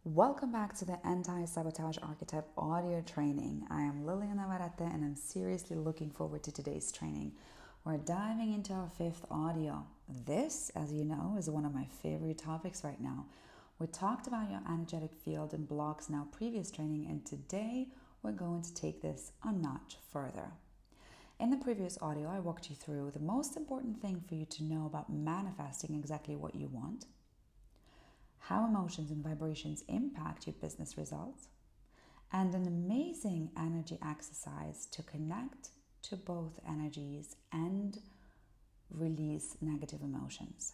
Welcome back to the Anti-Sabotage Archetype audio training. I am Liliana Navarrete and I'm seriously looking forward to today's training. We're diving into our fifth audio. This, as you know, is one of my favorite topics right now. We talked about your energetic field and blocks in our previous training, and today we're going to take this a notch further. In the previous audio, I walked you through the most important thing for you to know about manifesting exactly what you want, how emotions and vibrations impact your business results, and an amazing energy exercise to connect to both energies and release negative emotions.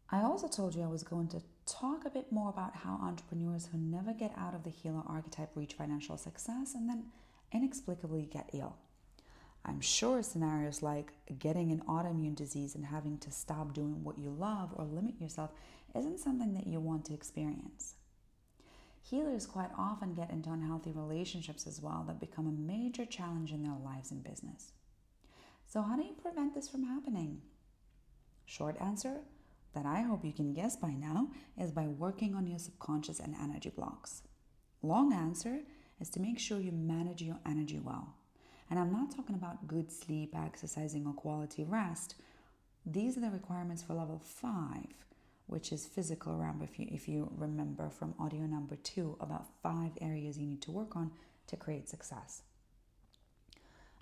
I also told you I was going to talk a bit more about how entrepreneurs who never get out of the healer archetype reach financial success and then inexplicably get ill. I'm sure scenarios like getting an autoimmune disease and having to stop doing what you love or limit yourself isn't something that you want to experience. Healers quite often get into unhealthy relationships as well that become a major challenge in their lives and business. So how do you prevent this from happening? Short answer that I hope you can guess by now is by working on your subconscious and energy blocks. Long answer is to make sure you manage your energy well. And I'm not talking about good sleep, exercising, or quality rest. These are the requirements for level 5, which is physical ramp, if you remember from audio number 2, about 5 areas you need to work on to create success.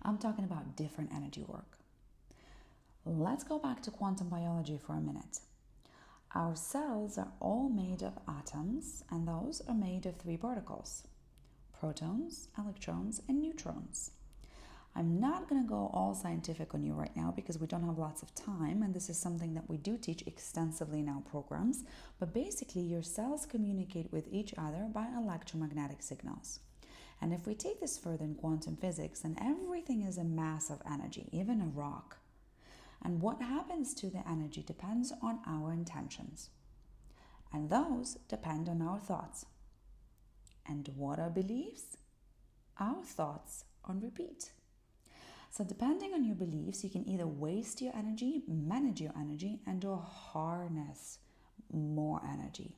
I'm talking about different energy work. Let's go back to quantum biology for a minute. Our cells are all made of atoms, and those are made of 3 particles: protons, electrons, and neutrons. I'm not going to go all scientific on you right now because we don't have lots of time, and this is something that we do teach extensively in our programs. But basically, your cells communicate with each other by electromagnetic signals. And if we take this further in quantum physics, then everything is a mass of energy, even a rock. And what happens to the energy depends on our intentions. And those depend on our thoughts. And what are beliefs? Our thoughts on repeat. So depending on your beliefs, you can either waste your energy, manage your energy, and or harness more energy.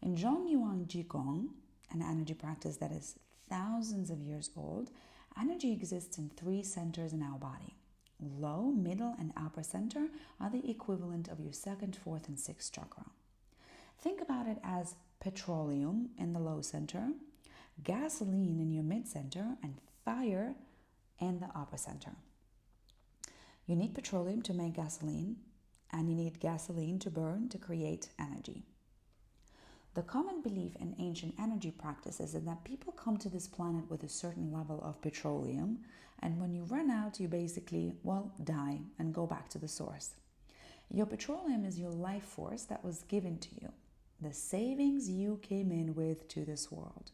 In Zhongyuan Qigong, an energy practice that is thousands of years old, energy exists in 3 centers in our body. Low, middle, and upper center are the equivalent of your 2nd, 4th, and 6th chakra. Think about it as petroleum in the low center, gasoline in your mid center, and fire in the upper center. You need petroleum to make gasoline, and you need gasoline to burn to create energy. The common belief in ancient energy practices is that people come to this planet with a certain level of petroleum, and when you run out, you basically, die and go back to the source. Your petroleum is your life force that was given to you, the savings you came in with to this world.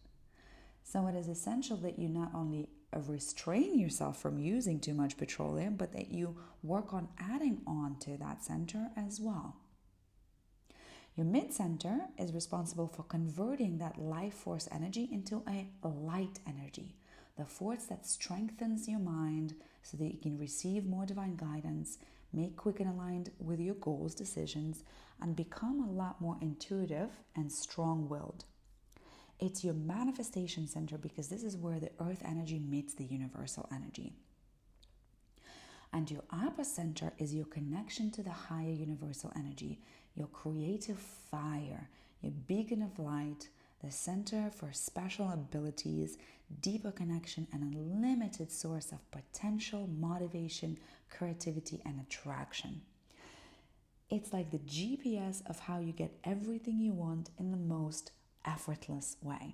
So it is essential that you not only restrain yourself from using too much petroleum, but that you work on adding on to that center as well. Your mid-center is responsible for converting that life force energy into a light energy, the force that strengthens your mind so that you can receive more divine guidance, make quick and aligned with your goals, decisions, and become a lot more intuitive and strong-willed. It's your manifestation center because this is where the earth energy meets the universal energy. And your upper center is your connection to the higher universal energy, your creative fire, your beacon of light, the center for special abilities, deeper connection, and unlimited source of potential, motivation, creativity, and attraction. It's like the GPS of how you get everything you want in the most effortless way.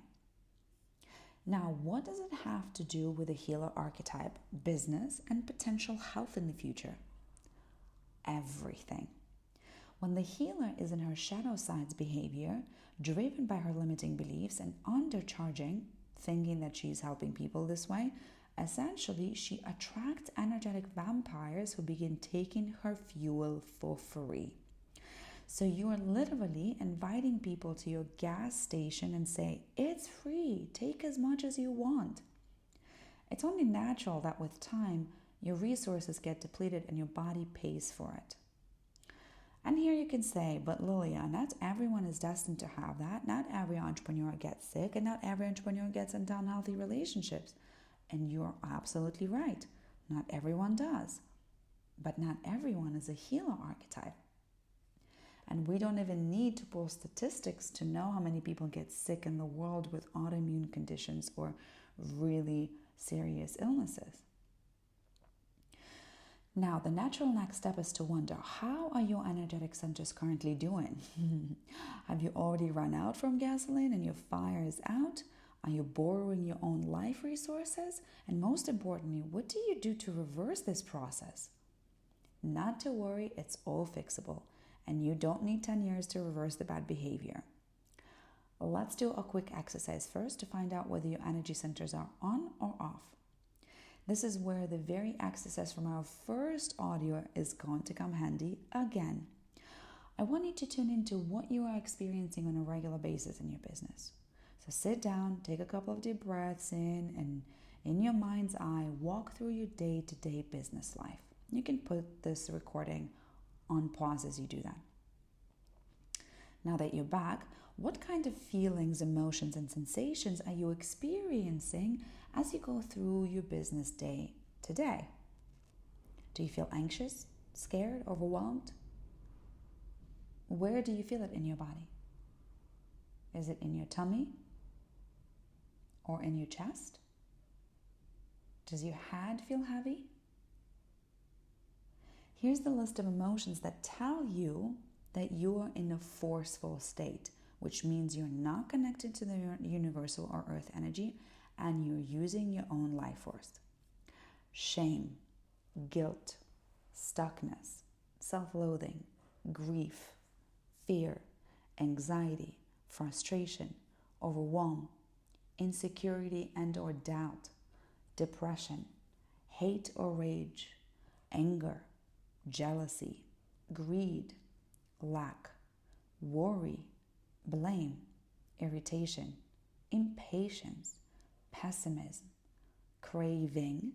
Now, what does it have to do with the healer archetype, business, and potential health in the future? Everything. When the healer is in her shadow side's behavior, driven by her limiting beliefs and undercharging, thinking that she's helping people this way, essentially she attracts energetic vampires who begin taking her fuel for free. So you are literally inviting people to your gas station and say, it's free, take as much as you want. It's only natural that with time, your resources get depleted and your body pays for it. And here you can say, but Lilia, not everyone is destined to have that. Not every entrepreneur gets sick, and not every entrepreneur gets into unhealthy relationships. And you're absolutely right. Not everyone does. But not everyone is a healer archetype. And we don't even need to pull statistics to know how many people get sick in the world with autoimmune conditions or really serious illnesses. Now, the natural next step is to wonder, how are your energetic centers currently doing? Have you already run out from gasoline and your fire is out? Are you borrowing your own life resources? And most importantly, what do you do to reverse this process? Not to worry, it's all fixable, and you don't need 10 years to reverse the bad behavior. Let's do a quick exercise first to find out whether your energy centers are on or off. This is where the very exercise from our first audio is going to come handy again. I want you to tune into what you are experiencing on a regular basis in your business. So sit down, take a couple of deep breaths in, and in your mind's eye, walk through your day-to-day business life. You can put this recording on pause as you do that. Now that you're back, what kind of feelings, emotions, and sensations are you experiencing as you go through your business day today? Do you feel anxious, scared, overwhelmed? Where do you feel it in your body? Is it in your tummy or in your chest? Does your head feel heavy? Here's the list of emotions that tell you that you are in a forceful state, which means you're not connected to the universal or earth energy and you're using your own life force. Shame, guilt, stuckness, self-loathing, grief, fear, anxiety, frustration, overwhelm, insecurity and or doubt, depression, hate or rage, anger, jealousy, greed, lack, worry, blame, irritation, impatience, pessimism, craving,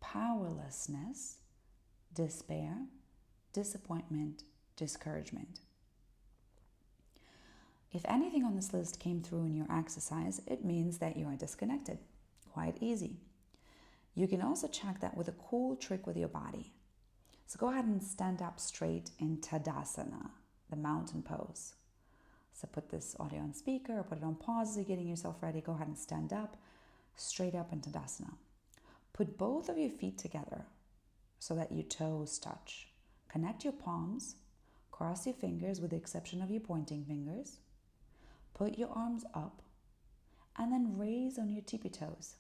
powerlessness, despair, disappointment, discouragement. If anything on this list came through in your exercise, it means that you are disconnected. Quite easy. You can also check that with a cool trick with your body. So go ahead and stand up straight in Tadasana, the mountain pose. So put this audio on speaker or put it on pause as you're getting yourself ready. Go ahead and stand up, straight up in Tadasana. Put both of your feet together so that your toes touch. Connect your palms, cross your fingers with the exception of your pointing fingers. Put your arms up and then raise on your tippy toes.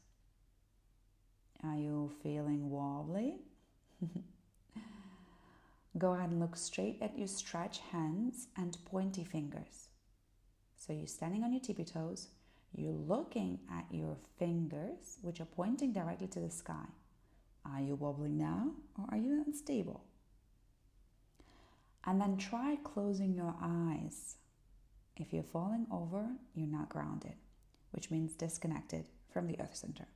Are you feeling wobbly? Go ahead and look straight at your stretch hands and pointy fingers. So you're standing on your tippy toes, you're looking at your fingers, which are pointing directly to the sky. Are you wobbling now or are you unstable? And then try closing your eyes. If you're falling over, you're not grounded, which means disconnected from the earth center.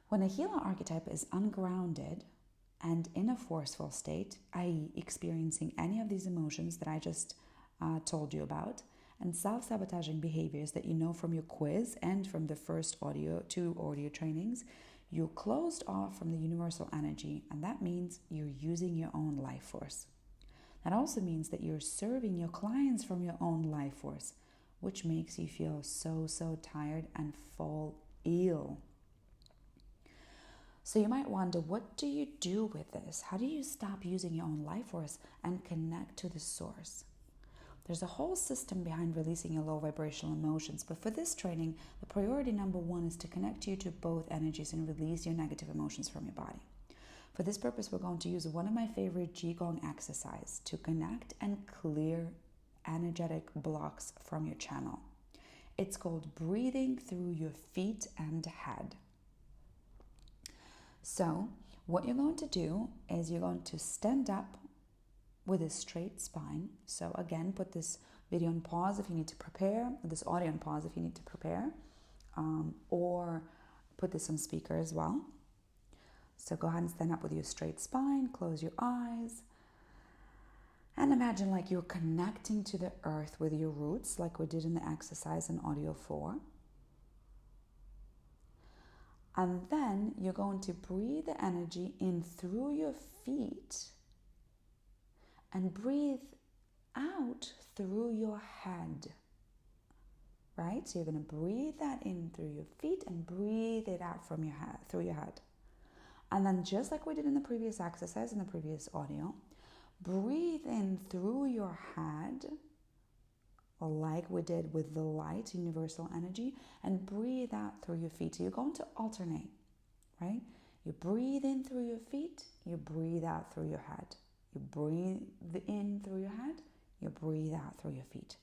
When a healer archetype is ungrounded and in a forceful state, i.e. experiencing any of these emotions that I just told you about, and self-sabotaging behaviors that you know from your quiz and from the first two audio trainings, you're closed off from the universal energy, and that means you're using your own life force. That also means that you're serving your clients from your own life force, which makes you feel so tired and fall ill. So you might wonder, what do you do with this? How do you stop using your own life force and connect to the source? There's a whole system behind releasing your low vibrational emotions, but for this training, the priority number one is to connect you to both energies and release your negative emotions from your body. For this purpose, we're going to use one of my favorite Qigong exercises to connect and clear energetic blocks from your channel. It's called breathing through your feet and head. So what you're going to do is you're going to stand up with a straight spine. So again, put this video on pause if you need to prepare, this audio on pause if you need to prepare, or put this on speaker as well. So go ahead and stand up with your straight spine, close your eyes, And imagine like you're connecting to the earth with your roots, like we did in the exercise in audio 4. And then you're going to breathe the energy in through your feet and breathe out through your head. Right? So you're going to breathe that in through your feet and breathe it out from your head, through your head. And then just like we did in the previous exercise, in the previous audio, breathe in through your head, like we did with the light, universal energy, and breathe out through your feet. So you're going to alternate, right? You breathe in through your feet, you breathe out through your head. You breathe in through your head, you breathe out through your feet.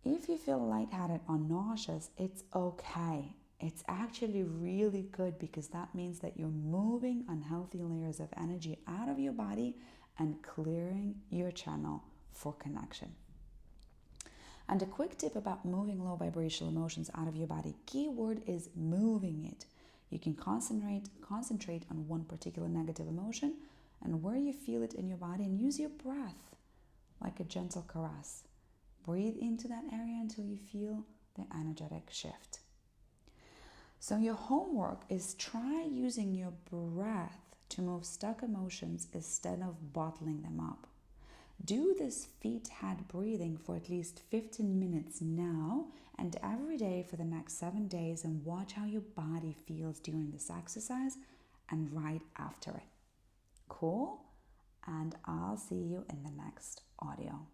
If you feel lightheaded or nauseous, it's okay. It's actually really good because that means that you're moving unhealthy layers of energy out of your body and clearing your channel for connection. And a quick tip about moving low vibrational emotions out of your body. Keyword is moving it. You can concentrate on one particular negative emotion and where you feel it in your body, and use your breath like a gentle caress. Breathe into that area until you feel the energetic shift. So your homework is try using your breath to move stuck emotions instead of bottling them up. Do this feet-head breathing for at least 15 minutes now and every day for the next 7 days, and watch how your body feels during this exercise and right after it. Cool? And I'll see you in the next audio.